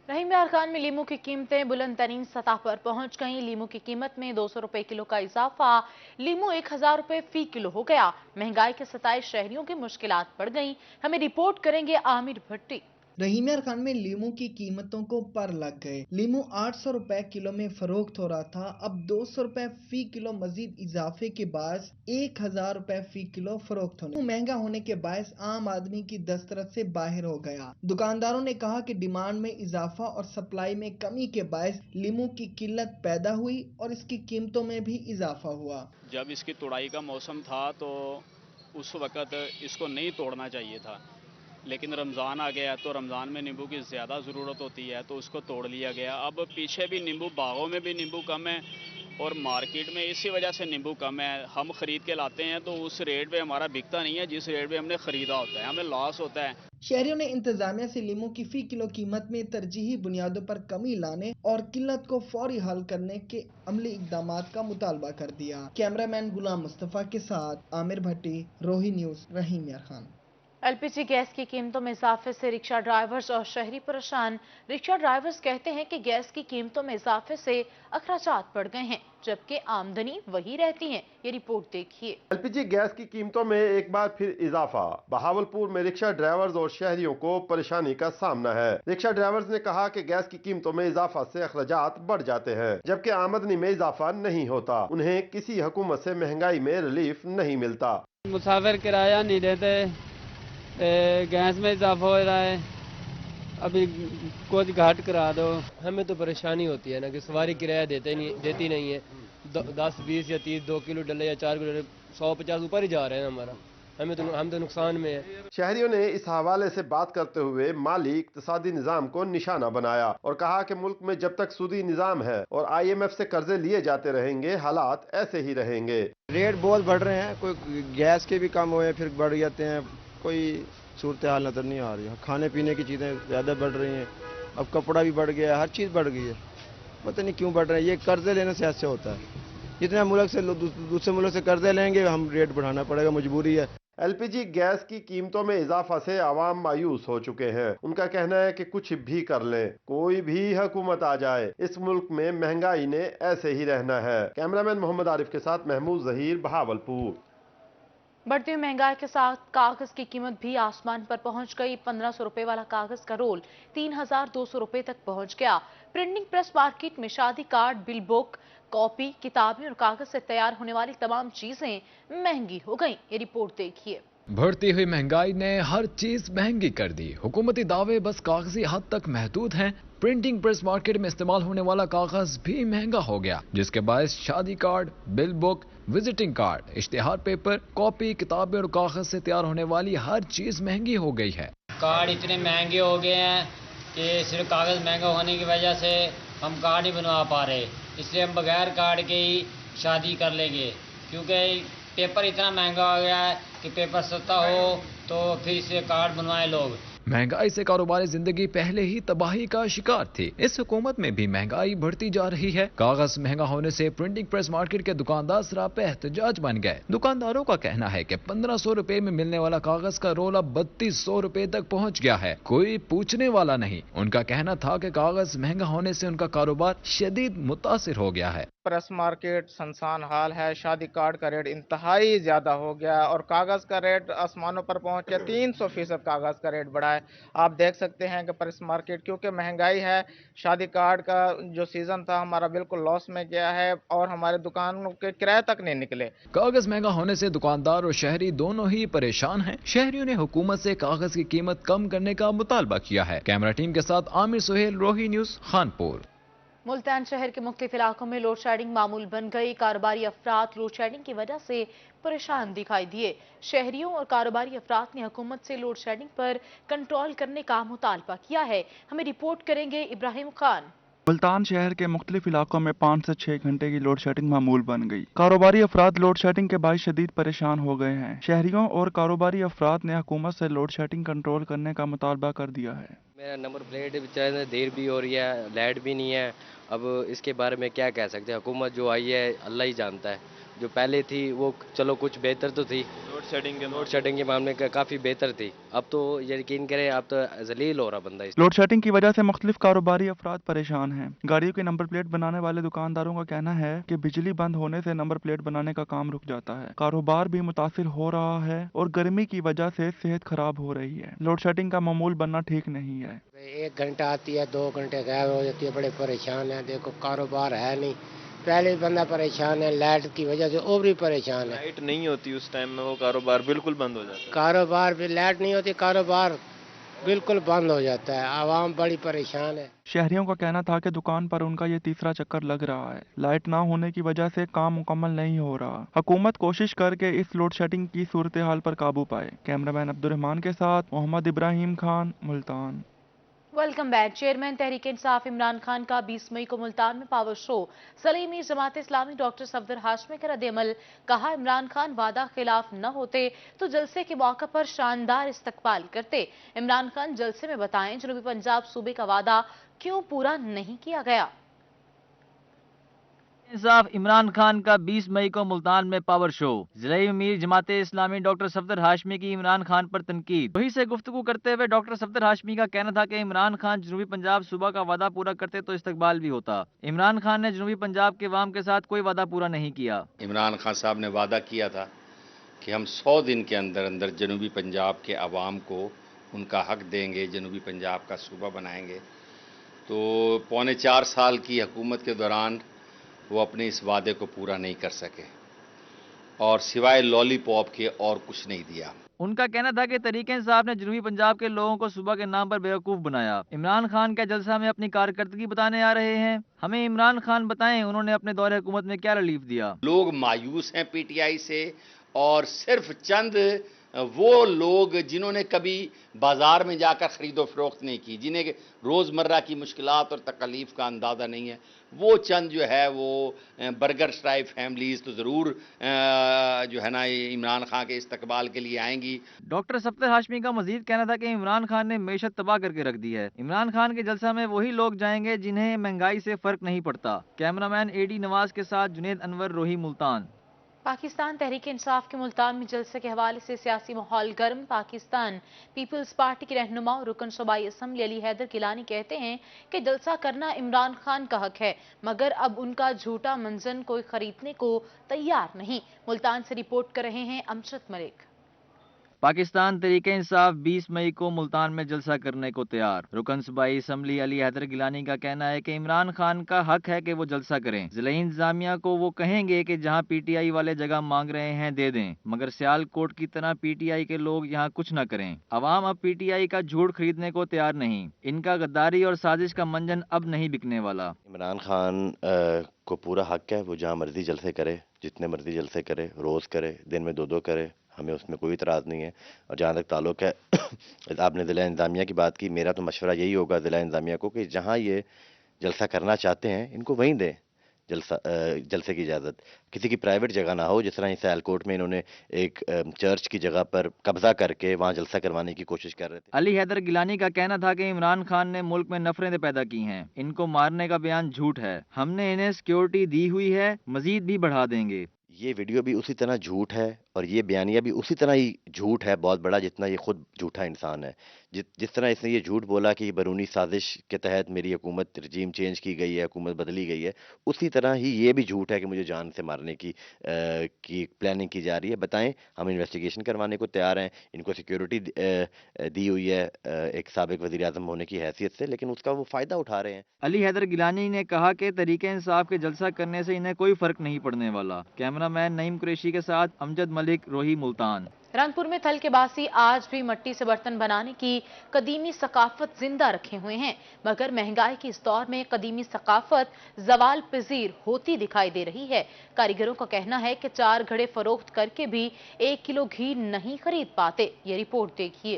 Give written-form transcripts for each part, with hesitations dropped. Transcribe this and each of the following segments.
रहीम यार खान में लीमू की कीमतें बुलंद तरीन सतह पर पहुंच गईं। लीमू की कीमत में 200 रुपए किलो का इजाफा। लीमू 1000 रुपए फी किलो हो गया। महंगाई के सताए शहरियों की मुश्किलात बढ़ गईं। हमें रिपोर्ट करेंगे आमिर भट्टी। रहीम यार खान में लीमू की कीमतों को पर लग गए। लीमू 800 रुपए किलो में फरोख्त हो रहा था, अब 200 रुपए फी किलो मजीद इजाफे के बाद 1000 रुपए फी किलो फरोख्त होने महंगा होने के बायस आम आदमी की दस्तरस से बाहर हो गया। दुकानदारों ने कहा कि डिमांड में इजाफा और सप्लाई में कमी के बायस लीमू की किल्लत पैदा हुई और इसकी कीमतों में भी इजाफा हुआ। जब इसकी तोड़ाई का मौसम था तो उस वक़्त इसको नहीं तोड़ना चाहिए था, लेकिन रमज़ान आ गया तो रमज़ान में नींबू की ज़्यादा ज़रूरत होती है तो उसको तोड़ लिया गया। अब पीछे भी नींबू, बागों में भी नींबू कम है और मार्केट में इसी वजह से नींबू कम है। हम ख़रीद के लाते हैं तो उस रेट पे हमारा बिकता नहीं है जिस रेट पे हमने ख़रीदा होता है, हमें लॉस होता है। शहरियों ने इंतजामिया से लीमू की फी किलो कीमत में तरजीही बुनियादों पर कमी लाने और किल्लत को फौरी हल करने के अमली इकदाम का मुतालबा कर दिया। कैमरामैन गुलाम मुस्तफ़ा के साथ आमिर भट्टी, रोही न्यूज़, रहीम यार खान। एलपीजी गैस की कीमतों में इजाफे से रिक्शा ड्राइवर्स और शहरी परेशान। रिक्शा ड्राइवर्स कहते हैं कि गैस की कीमतों में इजाफे से अखराजात बढ़ गए हैं, जबकि आमदनी वही रहती है। ये रिपोर्ट देखिए। एलपीजी गैस की कीमतों में एक बार फिर इजाफा। बहावलपुर में रिक्शा ड्राइवर्स और शहरियों को परेशानी का सामना है। रिक्शा ड्राइवर्स ने कहा कि गैस की कीमतों में इजाफा से अखराजात बढ़ जाते हैं, जबकि आमदनी में इजाफा नहीं होता। उन्हें किसी हुकूमत से महंगाई में रिलीफ नहीं मिलता। मुसाफिर किराया नहीं देते, गैस में इजाफा हो रहा है, अभी कुछ घाट करा दो। हमें तो परेशानी होती है ना कि सवारी किराया देती नहीं है। 10 20 या 30 2 किलो डले या 4 किलो डले 150 ऊपर ही जा रहे हैं हमारा। हम तो नुकसान में है। शहरियों ने इस हवाले से बात करते हुए माली इक्तिसादी निजाम को निशाना बनाया और कहा कि मुल्क में जब तक सूदी निजाम है और IMF से कर्जे लिए जाते रहेंगे, हालात ऐसे ही रहेंगे। रेट बहुत बढ़ रहे हैं, कोई गैस के भी कम हुए फिर बढ़ जाते हैं, कोई सूरत हाल नजर नहीं आ रही है। खाने पीने की चीज़ें ज़्यादा बढ़ रही हैं, अब कपड़ा भी बढ़ गया है, हर चीज़ बढ़ गई है। पता नहीं क्यों बढ़ रहे हैं, ये कर्जे लेने से ऐसे होता है। जितने मुल्क से दूसरे मुल्क से कर्जे लेंगे हम रेट बढ़ाना पड़ेगा, मजबूरी है। एलपीजी गैस की कीमतों में इजाफा से आवाम मायूस हो चुके हैं। उनका कहना है कि कुछ भी कर लें, कोई भी हुकूमत आ जाए, इस मुल्क में महंगाई ने ऐसे ही रहना है। कैमरामैन मोहम्मद आरिफ के साथ महमूद जहीर, बहावलपुर। बढ़ती हुई महंगाई के साथ कागज की कीमत भी आसमान पर पहुंच गई। 1500 रुपए वाला कागज का रोल 3200 रुपए तक पहुंच गया। प्रिंटिंग प्रेस मार्केट में शादी कार्ड, बिल बुक, कॉपी, किताबें और कागज से तैयार होने वाली तमाम चीजें महंगी हो गईं। ये रिपोर्ट देखिए। बढ़ती हुई महंगाई ने हर चीज महंगी कर दी। हुकूमती दावे बस कागजी हद तक महदूद हैं। प्रिंटिंग प्रेस मार्केट में इस्तेमाल होने वाला कागज भी महंगा हो गया, जिसके बायस शादी card, bill book, visiting card, इश्तिहार पेपर, कॉपी, किताबें और कागज से तैयार होने वाली हर चीज महंगी हो गई है। कार्ड इतने महंगे हो गए हैं कि सिर्फ कागज़ महंगा होने की वजह से हम कार्ड नहीं बनवा पा रहे, इसलिए हम बगैर कार्ड के ही शादी कर लेंगे, क्योंकि पेपर इतना महंगा हो गया है कि पेपर सस्ता हो तो फिर इससे कार्ड बनवाए लोग। महंगाई से कारोबारी जिंदगी पहले ही तबाही का शिकार थी। इस हुकूमत में भी महंगाई बढ़ती जा रही है। कागज महंगा होने से प्रिंटिंग प्रेस मार्केट के दुकानदार सरापे एहतजाज बन गए। दुकानदारों का कहना है कि 1500 रुपए में मिलने वाला कागज का रोल अब 3200 रुपए तक पहुंच गया है। कोई पूछने वाला नहीं। उनका कहना था कि कागज महंगा होने से उनका कारोबार शदीद मुतासिर हो गया है। प्रेस मार्केट संसान हाल है। शादी कार्ड का रेट इंतहाई ज़्यादा हो गया और कागज़ का रेट आसमानों पर पहुंच गया। 300% कागज़ का रेट बढ़ा है। आप देख सकते हैं कि प्रेस मार्केट क्योंकि महंगाई है, शादी कार्ड का जो सीज़न था हमारा बिल्कुल लॉस में गया है और हमारे दुकानों के किराए तक नहीं निकले। कागज महंगा होने से दुकानदार और शहरी दोनों ही परेशान हैं। शहरियों ने हुकूमत से कागज की कीमत कम करने का मुतालबा किया है। कैमरा टीम के साथ आमिर सुहेल, रोही न्यूज़, खानपुर। मुल्तान शहर के मुख्तलिफ इलाकों में लोड शेडिंग मामूल बन गई। कारोबारी अफराद लोड शेडिंग की वजह से परेशान दिखाई दिए। शहरियों और कारोबारी अफराद ने हुकूमत से लोड शेडिंग पर कंट्रोल करने का मुतालबा किया है। हमें रिपोर्ट करेंगे इब्राहिम खान। मुल्तान शहर के मुख्तलिफ इलाकों में 5 से 6 घंटे की लोड शेडिंग मामूल बन गई। कारोबारी अफराद लोड शेडिंग के बायस शदीद परेशान हो गए हैं। शहरियों और कारोबारी अफराद ने हुकूमत से लोड शेडिंग कंट्रोल करने का मुतालबा कर दिया है। मेरा नंबर प्लेट बेचारे देर भी हो रही है, लाइट भी नहीं है। अब इसके बारे में क्या कह सकते हैं, हुकूमत जो आई है अल्लाह ही जानता है। जो पहले थी वो चलो कुछ बेहतर तो थी। लोड लोड शेडिंग के मामले का काफ़ी बेहतर थी। अब तो यकीन करें, अब तो जलील हो रहा बंदा। लोड शेडिंग की वजह से मुख्तलिफ कारोबारी अफराद परेशान हैं। गाड़ियों के नंबर प्लेट बनाने वाले दुकानदारों का कहना है कि बिजली बंद होने से नंबर प्लेट बनाने का काम रुक जाता है। कारोबार भी मुतासिर हो रहा है और गर्मी की वजह से सेहत खराब हो रही है। लोड शेडिंग का मामूल बनना ठीक नहीं है। 1 घंटा आती है, 2 घंटे गायब हो जाती है, बड़े परेशान है। देखो कारोबार है नहीं, पहले बंदा परेशान है, लाइट की वजह से और भी परेशान है। लाइट नहीं होती उस टाइम में वो कारोबार बिल्कुल बंद हो जाता है। कारोबार भी लाइट नहीं होती, कारोबार बिल्कुल बंद हो जाता है। आवाम बड़ी परेशान है। शहरियों का कहना था कि दुकान पर उनका ये तीसरा चक्कर लग रहा है। लाइट ना होने की वजह से काम मुकम्मल नहीं हो रहा। हुकूमत कोशिश करके इस लोड शेडिंग की सूरत हाल पर काबू पाए। कैमरामैन अब्दुर्रहमान के साथ Mohammad Ibrahim Khan, Multan. Welcome back. Chairman Tehreek Insaf Imran Khan का 20 मई को मुल्तान में पावर शो। सलीमी जमात इस्लामी डॉक्टर सफदर हाशमी का रद्द-ए-अमल। कहा, इमरान खान वादा खिलाफ न होते तो जलसे के मौके पर शानदार इस्तकबाल करते। इमरान खान जलसे में बताएं जनूबी पंजाब सूबे का वादा क्यों पूरा नहीं किया गया। इंसाफ इमरान खान का 20 मई को मुल्तान में पावर शो। जिले अमीर जमाते इस्लामी डॉक्टर सफदर हाशमी की इमरान खान पर तनकीद। वही से गुफ्तगू करते हुए डॉक्टर सफदर हाशमी का कहना था कि इमरान खान जनूबी पंजाब सूबा का वादा पूरा करते तो इस्तकबाल भी होता। इमरान खान ने जनूबी पंजाब के अवाम के साथ कोई वादा पूरा नहीं किया। इमरान खान साहब ने वादा किया था कि हम 100 दिन के अंदर अंदर जनूबी पंजाब के अवाम को उनका हक देंगे, जनूबी पंजाब का सूबा बनाएंगे। तो 3.25 साल की हुकूमत के दौरान वो अपने इस वादे को पूरा नहीं कर सके और सिवाय लॉलीपॉप के और कुछ नहीं दिया। उनका कहना था कि तहरीक इंसाफ ने जनूबी पंजाब के लोगों को सूबा के नाम पर बेवकूफ बनाया। इमरान खान क्या जलसा में अपनी कारकर्दगी बताने आ रहे हैं? हमें इमरान खान बताएं उन्होंने अपने दौरे हुकूमत में क्या रिलीफ दिया। लोग मायूस हैं पीटीआई से और सिर्फ चंद वो लोग जिन्होंने कभी बाजार में जाकर खरीदो फरोख्त नहीं की, जिन्हें रोज़मर्रा की मुश्किलात और तकलीफ का अंदाज़ा नहीं है, वो चंद जो है वो बर्गर स्ट्राइप फैमिलीज तो ज़रूर जो है ना इमरान खान के इस्तकबाल के लिए आएंगी। डॉक्टर सफदर हाशमी का मजीद कहना था कि इमरान खान ने मेशत तबाह करके रख दी है। इमरान खान के जलसा में वही लोग जाएंगे जिन्हें महंगाई से फर्क नहीं पड़ता। कैमरामैन एडी नवाज के साथ जुनेद अनवर, रोही, मुल्तान। पाकिस्तान तहरीक इंसाफ के मुल्तान में जलसे के हवाले से सियासी माहौल गर्म। पाकिस्तान पीपल्स पार्टी के रहनुमा और रुकन सूबाई असम्बली अली हैदर गिलानी कहते हैं कि जलसा करना इमरान खान का हक है, मगर अब उनका झूठा मंजन कोई खरीदने को तैयार नहीं। मुल्तान से रिपोर्ट कर रहे हैं अमजद मलिक। पाकिस्तान तहरीक इंसाफ 20 मई को मुल्तान में जलसा करने को तैयार। रुकन सूबाई असम्बली अली हैदर गिलानी का कहना है कि इमरान खान का हक है कि वो जलसा करें। जिला इंतजामिया को वो कहेंगे कि जहां पीटीआई वाले जगह मांग रहे हैं दे दें, मगर सियालकोट की तरह पीटीआई के लोग यहां कुछ न करें। अवाम अब पीटीआई का झूठ खरीदने को तैयार नहीं। इनका गद्दारी और साजिश का मंजन अब नहीं बिकने वाला। इमरान खान को पूरा हक है, वो जहाँ मर्जी जलसे करे, जितने मर्जी जलसे करे, रोज़ करे, दिन में 2-2 करे, हमें उसमें कोई इतराज़ नहीं है। और जहाँ तक ताल्लुक़ है आपने ज़िला इंतज़ामिया की बात की, मेरा तो मशवरा यही होगा ज़िला इंतज़ामिया को कि जहाँ ये जलसा करना चाहते हैं इनको वहीं दें जलसे की इजाज़त। किसी की प्राइवेट जगह ना हो, जिस तरह सियालकोट में इन्होंने एक चर्च की जगह पर कब्जा करके वहाँ जलसा करवाने की कोशिश कर रहे थे। अली हैदर गिलानी का कहना था कि इमरान खान ने मुल्क में नफरतें पैदा की हैं, इनको मारने का बयान झूठ है। हमने इन्हें सिक्योरिटी दी हुई है, मजीद भी बढ़ा देंगे। ये वीडियो भी उसी तरह झूठ है और ये बयानिया भी उसी तरह ही झूठ है, बहुत बड़ा, जितना ये खुद झूठा इंसान है। जिस तरह इसने ये झूठ बोला कि बैरूनी साजिश के तहत मेरी हुकूमत रजीम चेंज की गई है, हुकूमत बदली गई है, उसी तरह ही ये भी झूठ है कि मुझे जान से मारने की प्लानिंग की जा रही है। बताएं, हम इन्वेस्टिगेशन करवाने को तैयार हैं। इनको सिक्योरिटी दी हुई है एक साबिक वज़ीर आज़म होने की हैसियत से, लेकिन उसका वो फ़ायदा उठा रहे हैं। अली हैदर गिलानी ने कहा कि तहरीक इंसाफ के जलसा करने से इन्हें कोई फर्क नहीं पड़ने वाला। कैमरामैन नईम कुरैशी के साथ अमजद मलिक, रोही, मुल्तान। रंगपुर में थल के बासी आज भी मिट्टी से बर्तन बनाने की कदीमी सकाफत जिंदा रखे हुए हैं, मगर महंगाई के इस दौर में कदीमी सकाफत जवाल पजीर होती दिखाई दे रही है। कारीगरों का कहना है कि 4 घड़े फरोख्त करके भी 1 किलो घी नहीं खरीद पाते। ये रिपोर्ट देखिए।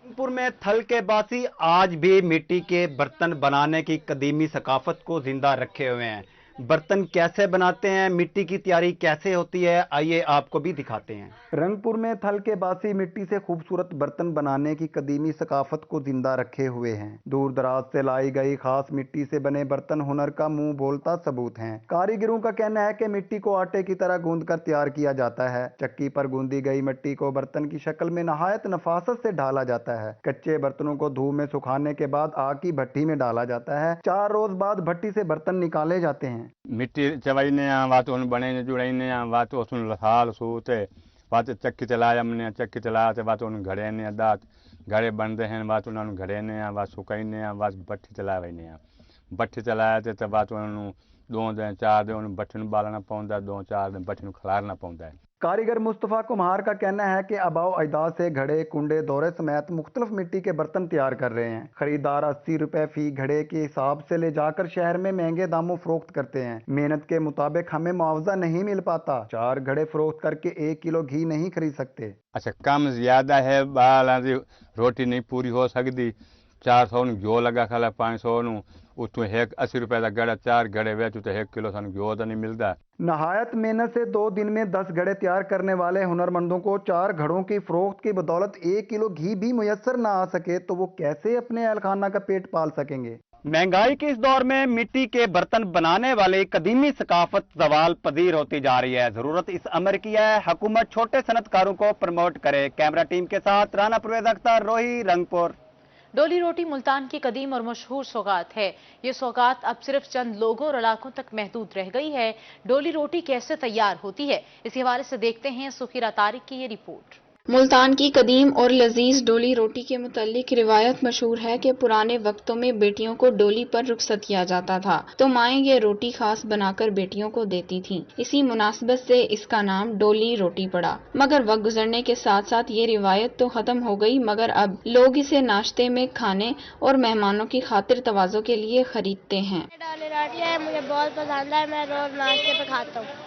रंगपुर में थल के बासी आज भी मिट्टी के बर्तन बनाने की कदीमी सकाफत को जिंदा रखे हुए हैं। बर्तन कैसे बनाते हैं, मिट्टी की तैयारी कैसे होती है, आइए आपको भी दिखाते हैं। रंगपुर में थल के बासी मिट्टी से खूबसूरत बर्तन बनाने की कदीमी सकाफत को जिंदा रखे हुए हैं। दूर दराज से लाई गई खास मिट्टी से बने बर्तन हुनर का मुंह बोलता सबूत हैं। कारीगरों का कहना है कि मिट्टी को आटे की तरह गूंद कर तैयार किया जाता है। चक्की पर गूंदी गई मिट्टी को बर्तन की शक्ल में नहायत नफासत से ढाला जाता है। कच्चे बर्तनों को धूप में सुखाने के बाद आग की भट्टी में डाला जाता है। 4 रोज बाद भट्टी से बर्तन निकाले जाते हैं। मिट्टी चवाईने वात बने जुड़ाईने वात लसाल सूते वात चक्की चलाया हमने चक्की चलाया तो वात घड़े दात घड़े बनते हैं वात उन्होंने घड़े वात सुकाईने वात भट्टी चला वही भट्टी चलाया तो वात 2 दिन 4 दिन भट्टी बालना पौंदा 2-4 दिन भट्टी खिलारना पौंदा है। कारीगर मुस्तफ़ा कुमार का कहना है कि अबाव अजदाद से घड़े कुंडे दौरे समेत मुख्तलिफ मिट्टी के बर्तन तैयार कर रहे हैं। खरीदार 80 रुपए फी घड़े के हिसाब से ले जाकर शहर में महंगे दामों फरोख्त करते हैं। मेहनत के मुताबिक हमें मुआवजा नहीं मिल पाता। 4 घड़े फरोख्त करके 1 किलो घी नहीं खरीद सकते। अच्छा कम ज्यादा है बाल रोटी नहीं पूरी हो सकती। 400 घ्यो लगा खाला 500 उतो 80 रुपए का गड़ा 4 घड़े बेचू तो 1 किलो सन घ्यो तो नहीं मिलता। नहायत मेहनत से 2 दिन में 10 घड़े तैयार करने वाले हुनरमंदों को 4 घड़ों की फरोख्त की बदौलत 1 किलो घी भी मुयस्सर ना आ सके तो वो कैसे अपने अहलखाना का पेट पाल सकेंगे। महंगाई के इस दौर में मिट्टी के बर्तन बनाने वाले कदीमी सकाफत सवाल पजीर होती जा रही है। जरूरत इस अमर की है हुकूमत छोटे सनतकारों को प्रमोट करे। कैमरा टीम के साथ राना परवेज अख्तर, रोही, रंगपुर। डोली रोटी मुल्तान की कदीम और मशहूर सौगात है। ये सौगात अब सिर्फ चंद लोगों और इलाकों तक महदूद रह गई है। डोली रोटी कैसे तैयार होती है, इसी हवाले से देखते हैं सुखीरा तारिक की ये रिपोर्ट। मुल्तान की कदीम और लजीज डोली रोटी के मुतालिक रिवायत मशहूर है कि पुराने वक्तों में बेटियों को डोली पर रुखसत किया जाता था तो माएँ ये रोटी खास बनाकर बेटियों को देती थीं। इसी मुनासबत से इसका नाम डोली रोटी पड़ा। मगर वक्त गुजरने के साथ साथ ये रिवायत तो खत्म हो गई, मगर अब लोग इसे नाश्ते में खाने और मेहमानों की खातिर तवाज़ो के लिए खरीदते हैं। डोली रोटी है, मुझे बहुत पसंद है, मैं रोज नाश्ते पे खाता हूँ।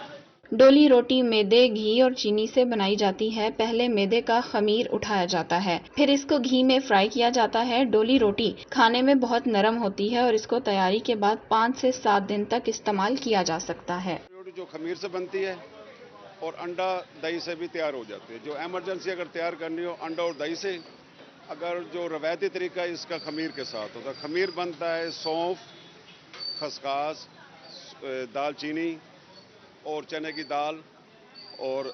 डोली रोटी मैदे, घी और चीनी से बनाई जाती है। पहले मैदे का खमीर उठाया जाता है, फिर इसको घी में फ्राई किया जाता है। डोली रोटी खाने में बहुत नरम होती है और इसको तैयारी के बाद 5 से 7 दिन तक इस्तेमाल किया जा सकता है। रोटी जो खमीर से बनती है और अंडा दही से भी तैयार हो जाती है। जो एमरजेंसी अगर तैयार करनी हो अंडा और दही से, अगर जो रवायती तरीका है इसका खमीर के साथ होता है। खमीर बनता है सौंफ, खसखस, दालचीनी और चने की दाल और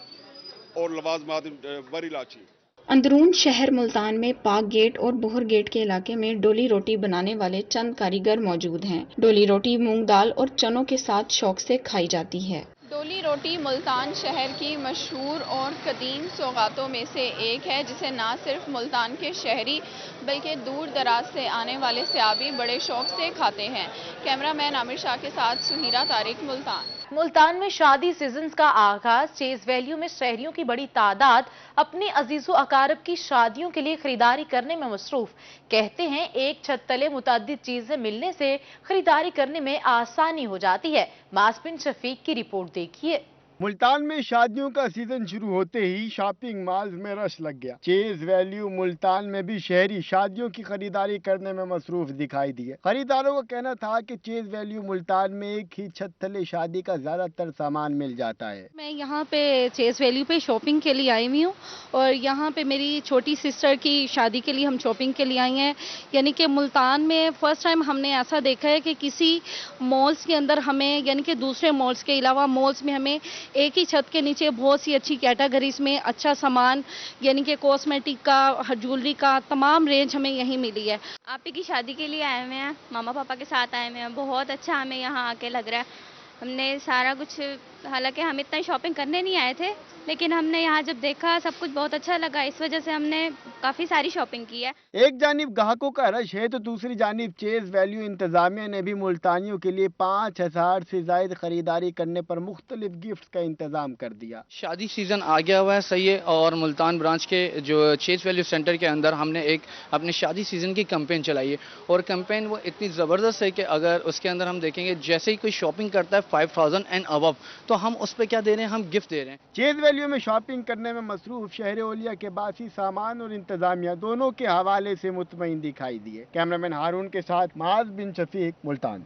लवाजमात बड़ी इलायची। अंदरून शहर मुल्तान में पाक गेट और बोहर गेट के इलाके में डोली रोटी बनाने वाले चंद कारीगर मौजूद हैं। डोली रोटी मूंग दाल और चनों के साथ शौक से खाई जाती है। डोली रोटी मुल्तान शहर की मशहूर और कदीम सौगातों में से एक है, जिसे ना सिर्फ मुल्तान के शहरी बल्कि दूर दराज से आने वाले सयाबी बड़े शौक से खाते हैं। कैमरामैन आमिर शाह के साथ सुहीरा तारिक, मुल्तान। मुल्तान में शादी सीजन का आगाज। चेज वैल्यू में शहरियों की बड़ी तादाद अपने अजीजों अकारब की शादियों के लिए खरीदारी करने में मसरूफ। कहते हैं एक छत तले मुतअद्दिद चीजें मिलने से खरीदारी करने में आसानी हो जाती है। मासबिन शफीक की रिपोर्ट देखिए। मुल्तान में शादियों का सीजन शुरू होते ही शॉपिंग मॉल्स में रश लग गया। चेज वैल्यू मुल्तान में भी शहरी शादियों की खरीदारी करने में मसरूफ दिखाई दिए। खरीदारों का कहना था कि चेज वैल्यू मुल्तान में एक ही छत तले शादी का ज्यादातर सामान मिल जाता है। मैं यहाँ पे चेज वैल्यू पे शॉपिंग के लिए आई हुई हूँ और यहाँ पे मेरी छोटी सिस्टर की शादी के लिए हम शॉपिंग के लिए आई हैं। यानी कि मुल्तान में फर्स्ट टाइम हमने ऐसा देखा है कि किसी मॉल्स के अंदर हमें, यानी कि दूसरे मॉल्स के अलावा मॉल्स में हमें एक ही छत के नीचे बहुत सी अच्छी कैटेगरीज में अच्छा सामान, यानी कि कॉस्मेटिक का, ज्वेलरी का तमाम रेंज हमें यहीं मिली है। आप ही की शादी के लिए आए हुए हैं, मामा पापा के साथ आए हुए हैं। बहुत अच्छा हमें यहाँ आके लग रहा है। हमने सारा कुछ, हालांकि हम इतना शॉपिंग करने नहीं आए थे, लेकिन हमने यहाँ जब देखा सब कुछ बहुत अच्छा लगा, इस वजह से हमने काफी सारी शॉपिंग की है। एक जानिब ग्राहकों का रश है तो दूसरी जानिब चेज वैल्यू इंतजामिया ने भी मुल्तानियों के लिए 5000 से ज्यादा खरीदारी करने पर मुख्तलिफ गिफ्ट का इंतजाम कर दिया। शादी सीजन आ गया हुआ है, सही है। और मुल्तान ब्रांच के जो चेज वैल्यू सेंटर के अंदर हमने एक अपने शादी सीजन की कैंपेन चलाई है और कैंपेन वो इतनी ज़बरदस्त है कि अगर उसके अंदर हम देखेंगे जैसे ही कोई शॉपिंग करता है 5000 एंड अबव, तो हम उस पर क्या दे रहे हैं, हम गिफ्ट दे रहे हैं। चेज वैल्यू में शॉपिंग करने में मसरूफ शहर ओलिया के बासी सामान और इंतजामिया दोनों के हवाले से मुतमईन दिखाई दिए। कैमरामैन हारून के साथ माज बिन शफीक, मुल्तान।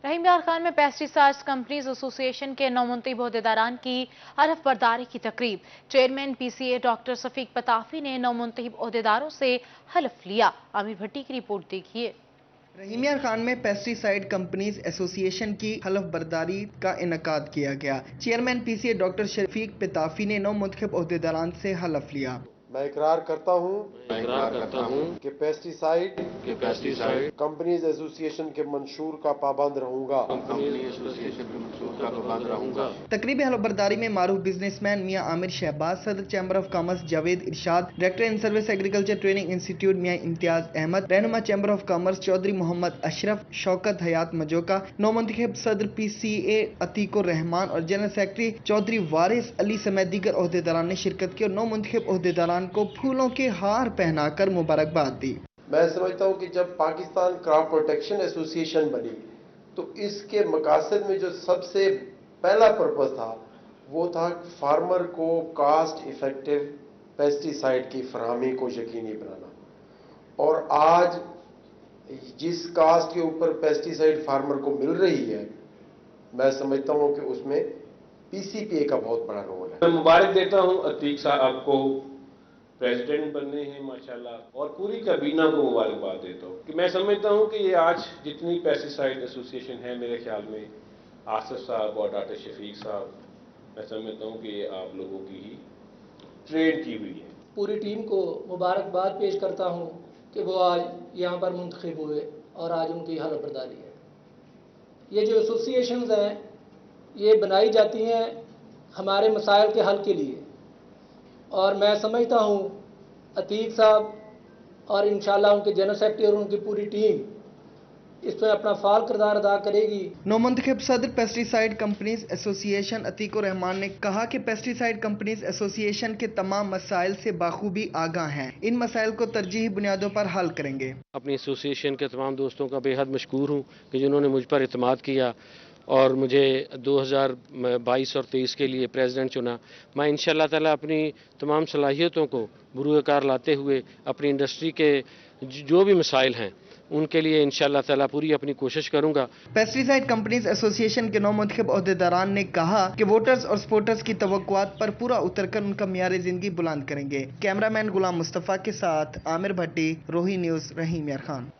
रहीम यार खान में पेस्टिसाइड्स कंपनीज एसोसिएशन के नौमुंतखब अहदेदारान की हलफ बर्दारी की तकरीब। चेयरमैन पीसीए डॉक्टर सफीक पताफी ने नौमुंतखब अहदेदारों से हलफ लिया। आमिर भट्टी की रिपोर्ट देखिए। रहीम यार खान में पेस्टिसाइड कंपनीज एसोसिएशन की हलफ बर्दारी का इनकाद किया गया। चेयरमैन पीसीए डॉक्टर शफीक पताफी ने नौमुंतखब अहदेदारान से हलफ लिया। मैं इकरार करता हूँ कि पेस्टिसाइड कंपनीज एसोसिएशन के मंशूर का पाबंद रहूंगा। तकरीबी हलफबर्दारी में मारूफ बिजनेसमैन मियां आमिर शहबाज, सदर chamber of commerce Javed Irshad, director in service agriculture training institute Mian Imtiaz Ahmad, रहनुमा chamber of commerce Chaudhry Mohammad Ashraf, Shaukat Hayat Majoka, नौमुंतखब सदर पीसीए अतीकुर रहमान और जनरल सेक्रेटरी चौधरी वारिस अली समेत दीगर अहदेदारान ने शिरकत की और नौमुंतखब अहदेदारान को फूलों के हार पहनाकर मुबारकबाद दी। मैं समझता हूँ कि जब पाकिस्तान क्रॉप प्रोटेक्शन एसोसिएशन बनी तो इसके मकासद में जो सबसे पहला पर्पस था वो था फार्मर को कास्ट इफेक्टिव पेस्टिसाइड की फराहमी को यकीनी बनाना। और आज जिस कास्ट के ऊपर पेस्टिसाइड फार्मर को मिल रही है, मैं समझता हूँ कि उसमें पीसीपीए का बहुत बड़ा रोल है। मैं मुबारक देता हूँ अतीक साहब को, प्रेसिडेंट बनने हैं माशाल्लाह, और पूरी काबीना को मुबारकबाद देता हूँ कि मैं समझता हूँ कि ये आज जितनी पेस्टिसाइड एसोसिएशन है, मेरे ख्याल में आसिफ साहब और डॉक्टर शफीक साहब, मैं समझता हूँ कि ये आप लोगों की ही ट्रेन की हुई है। पूरी टीम को मुबारकबाद पेश करता हूँ कि वो आज यहाँ पर मुंतखब हुए और आज उनकी हलफ बर्दारी है। ये जो एसोसिएशंस हैं ये बनाई जाती हैं हमारे मसाइल के हल के लिए, और मैं समझता हूँ अतीक साहब और इंशाल्लाह उनके जनरल सेक्रेटरी और उनकी पूरी टीम इसमें अपना फाल किरदार अदा करेगी। नौमुंतखब सदर pesticide companies association Atiqur Rahman ने कहा कि पेस्टिसाइड कंपनीज एसोसिएशन के तमाम मसाइल से बाखूबी आगाह हैं। इन मसाइल को तरजीही बुनियादों पर हल करेंगे। अपनी एसोसिएशन के तमाम दोस्तों का बेहद मशकूर हूँ कि जिन्होंने मुझ पर इत्मीनान किया और मुझे 2022 और 23 के लिए प्रेसिडेंट चुना। मैं इंशाअल्लाह ताला अपनी तमाम सलाहियतों को बुरूए कार लाते हुए अपनी इंडस्ट्री के जो भी मसाइल हैं उनके लिए इंशाअल्लाह ताला पूरी अपनी कोशिश करूंगा। पेस्टिसाइड कंपनीज एसोसिएशन के नौमुंतखब अहदेदारान ने कहा कि वोटर्स और सपोर्टर्स की तवक्कुआत पर पूरा उतरकर उनका मियार जिंदगी बुलंद करेंगे। कैमरामैन गुलाम मुस्तफ़ा के साथ आमिर भट्टी, रोही न्यूज़, रहीम यार खान।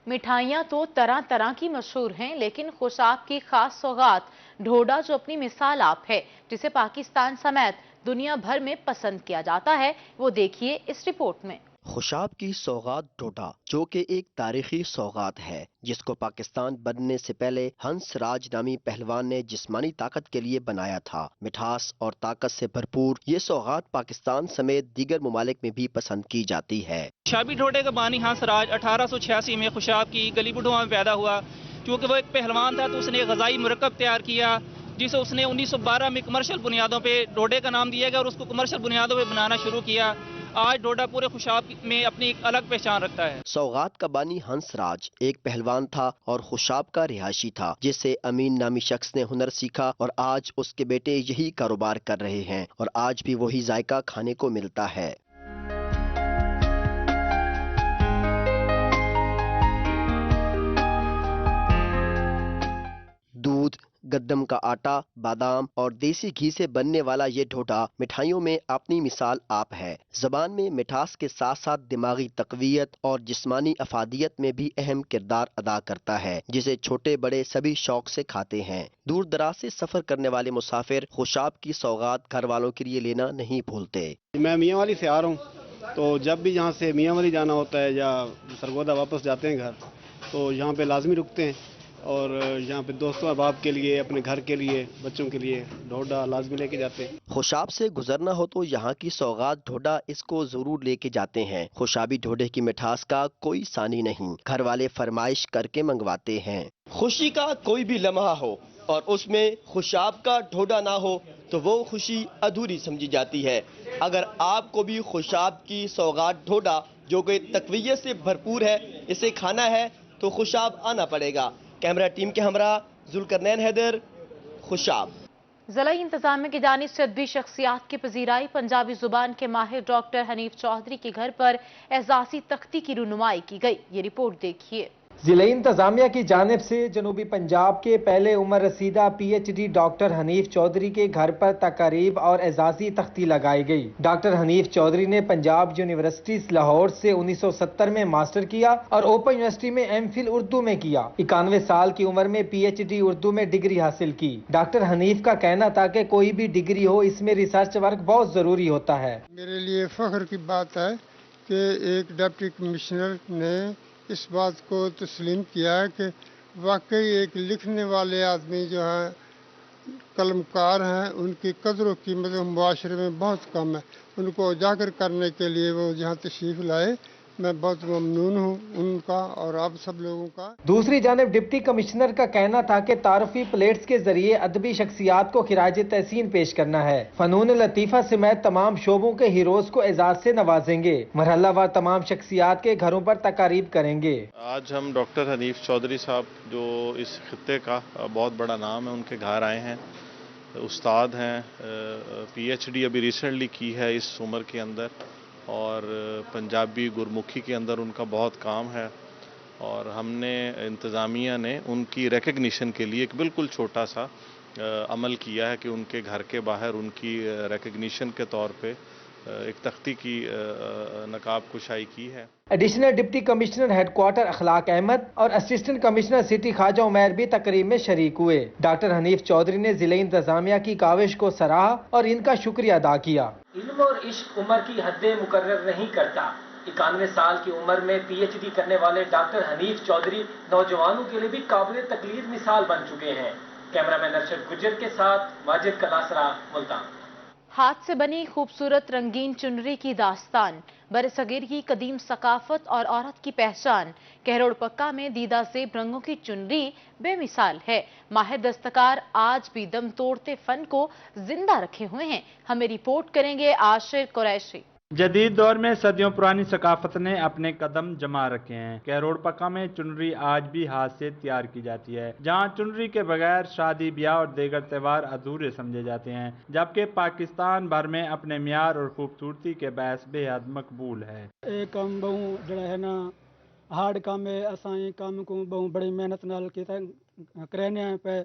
मिठाइयाँ तो तरह तरह की मशहूर हैं, लेकिन खुशाब की खास सौगात ढोडा जो अपनी मिसाल आप है, जिसे पाकिस्तान समेत दुनिया भर में पसंद किया जाता है, वो देखिए इस रिपोर्ट में। खुशाब की सौगात ढोडा जो कि एक तारीखी सौगात है, जिसको पाकिस्तान बनने से पहले हंस राज नामी पहलवान ने जिस्मानी ताकत के लिए बनाया था। मिठास और ताकत से भरपूर ये सौगात पाकिस्तान समेत दीगर ममालिक में भी पसंद की जाती है। खुशाबी ढोडे का बानी हंस राज 1886 में खुशाब की गली बुढ़वा में पैदा हुआ। क्योंकि वो एक पहलवान था तो उसने एक ग़ज़ाई मुरक्कब तैयार किया, जिसे उसने 1912 में कमर्शियल बुनियादों पे ढोडे का नाम दिया गया और उसको कमर्शियल बुनियादों पे बनाना शुरू किया। आज ढोडा पूरे खुशाब में अपनी एक अलग पहचान रखता है। सौगात का बानी हंस राज एक पहलवान था और खुशाब का रिहायशी था, जिससे अमीन नामी शख्स ने हुनर सीखा और आज उसके बेटे यही कारोबार कर रहे हैं और आज भी वही जायका खाने को मिलता है। दूध, गद्दम का आटा, बादाम और देसी घी से बनने वाला ये ढोडा मिठाइयों में अपनी मिसाल आप है। ज़बान में मिठास के साथ साथ दिमागी तक़वियत और जिस्मानी अफादियत में भी अहम किरदार अदा करता है, जिसे छोटे बड़े सभी शौक से खाते हैं। दूर दराज से सफर करने वाले मुसाफिर खुशाब की सौगात घर वालों के लिए लेना नहीं भूलते। मैं मियाँ वाली से आ रहा हूँ, तो जब भी यहाँ से मियाँ वाली जाना होता है या सरगोदा वापस जाते हैं घर, तो यहाँ पे लाजमी रुकते हैं और यहाँ पे दोस्तों अहबाब के लिए, अपने घर के लिए, बच्चों के लिए ढोडा लाजमी लेके जाते हैं। खुशाब से गुजरना हो तो यहाँ की सौगात ढोडा इसको जरूर लेके जाते हैं। खुशाबी ढोडे की मिठास का कोई सानी नहीं, घर वाले फरमाइश करके मंगवाते हैं। खुशी का कोई भी लम्हा हो और उसमें खुशाब का ढोडा ना हो तो वो खुशी अधूरी समझी जाती है। अगर आपको भी खुशाब की सौगात ढोडा जो कि तक़वियत से भरपूर है, इसे खाना है तो खुशाब आना पड़ेगा। कैमरा टीम के हमरा जुल्करनैन हैदर, खुशाब। ज़िला इंतजामिया की जानिब से अदबी शख्सियात की पजीराई। पंजाबी जुबान के माहिर डॉक्टर हनीफ चौधरी के घर पर एजाज़ी तख्ती की रुनुमाई की गई। ये रिपोर्ट देखिए। ज़िला इंतजामिया की जानिब से जनूबी पंजाब के पहले उम्र रसीदा PhD डॉक्टर हनीफ चौधरी के घर पर तकारीब और एजाजी तख्ती लगाई गई। डॉक्टर हनीफ चौधरी ने पंजाब यूनिवर्सिटी लाहौर से 1970 में मास्टर किया और ओपन यूनिवर्सिटी में MPhil उर्दू में किया। 91 साल की उम्र में PhD उर्दू में डिग्री हासिल की। डॉक्टर हनीफ का कहना था कि कोई भी डिग्री हो, इसमें रिसर्च वर्क बहुत जरूरी होता है। मेरे लिए फख्र की बात है कि एक डिप्टी कमिश्नर ने इस बात को तस्लीम किया है कि वाकई एक लिखने वाले आदमी जो हैं, कलमकार हैं, उनकी कदर और कीमत मुआशरे में बहुत कम है। उनको उजागर करने के लिए वो यहाँ तशरीफ़ लाए। मैं बहुत ममनून हूँ उनका और आप सब लोगों का। दूसरी जानिब डिप्टी कमिश्नर का कहना था कि तारुफी प्लेट्स के जरिए अदबी शख्सियात को खिराज तहसीन पेश करना है। फनून लतीफ़ा समेत तमाम शोबों के हीरोज को एजाज से नवाजेंगे। मरहलावार तमाम शख्सियात के घरों पर तकारीब करेंगे। आज हम डॉक्टर हनीफ चौधरी साहब जो इस खित्ते का बहुत बड़ा नाम है, उनके घर आए हैं। उस्ताद हैं, PhD अभी रिसेंटली की है इस उम्र के अंदर, और पंजाबी गुरमुखी के अंदर उनका बहुत काम है। और हमने इंतज़ामिया ने उनकी रिकग्निशन के लिए एक बिल्कुल छोटा सा अमल किया है कि उनके घर के बाहर उनकी रिकग्निशन के तौर पे एक तख्ती की नकाब कुशाई की है। Additional deputy commissioner headquarter Akhlaq Ahmad और assistant commissioner city Khawaja Umair भी तकरीब में शरीक हुए। डॉक्टर हनीफ चौधरी ने जिले इंतजामिया की काविश को सराहा और इनका शुक्रिया अदा किया। इल्म और इश्क उम्र की हदें मुकर्रर नहीं करता। 91 साल की उम्र में PhD करने वाले डॉक्टर हनीफ चौधरी नौजवानों के लिए भी काबिल तकलीद मिसाल बन चुके हैं। कैमरामैन अरशद गुजर के साथ माजिद कलासरा, मुल्तान। हाथ से बनी खूबसूरत रंगीन चुनरी की दास्तान, बरसगीर की कदीम सकाफत और औरत की पहचान। कहरोड़ पक्का में दीदा ज़ेब रंगों की चुनरी बेमिसाल है। माहिर दस्तकार आज भी दम तोड़ते फन को जिंदा रखे हुए हैं। हमें रिपोर्ट करेंगे आशिर कुरैशी। जदीद दौर में सदियों पुरानी सकाफत ने अपने कदम जमा रखे हैं। कहरोड़ पक्का में चुनरी आज भी हाथ से तैयार की जाती है, जहां चुनरी के बगैर शादी ब्याह और दीगर त्योहार अधूरे समझे जाते हैं, जबकि पाकिस्तान भर में अपने म्यार और खूबसूरती के बायस बेहद मकबूल है। एक काम बहु जड़ा है ना हार्ड काम है, असाई काम को बहु बड़ी मेहनत नाल करने पे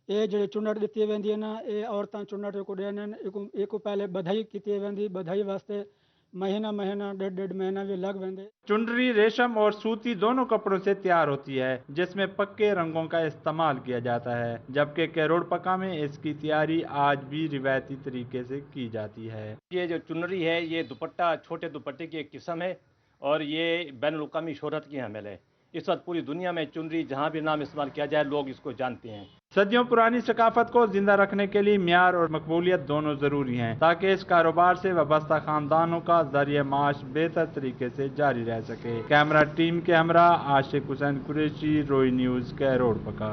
ये जो चुनट दी वेंदी है ना, ये औरतां चुनट को देने को पहले बधाई की वेंदी। बधाई वास्ते महीना महीना डेढ़ महीना भी लग वेंदे। चुनरी रेशम और सूती दोनों कपड़ों से तैयार होती है, जिसमें पक्के रंगों का इस्तेमाल किया जाता है, जबकि कहरोड़ पक्का में इसकी तैयारी आज भी रिवायती तरीके से की जाती है। ये जो चुनरी है, ये दुपट्टा छोटे दुपट्टे की एक किस्म है और ये बैनुल-अक़वामी शोहरत की हामिल है। इस वक्त पूरी दुनिया में चुनरी जहाँ भी नाम इस्तेमाल किया जाए लोग इसको जानते हैं। सदियों पुरानी सकाफत को जिंदा रखने के लिए म्यार और मकबूलियत दोनों जरूरी हैं, ताकि इस कारोबार से वाबस्ता खानदानों का जरिए माश बेहतर तरीके से जारी रह सके। कैमरा टीम के हमरा आशिक हुसैन कुरैशी, रोई न्यूज़, कहरोड़ पक्का।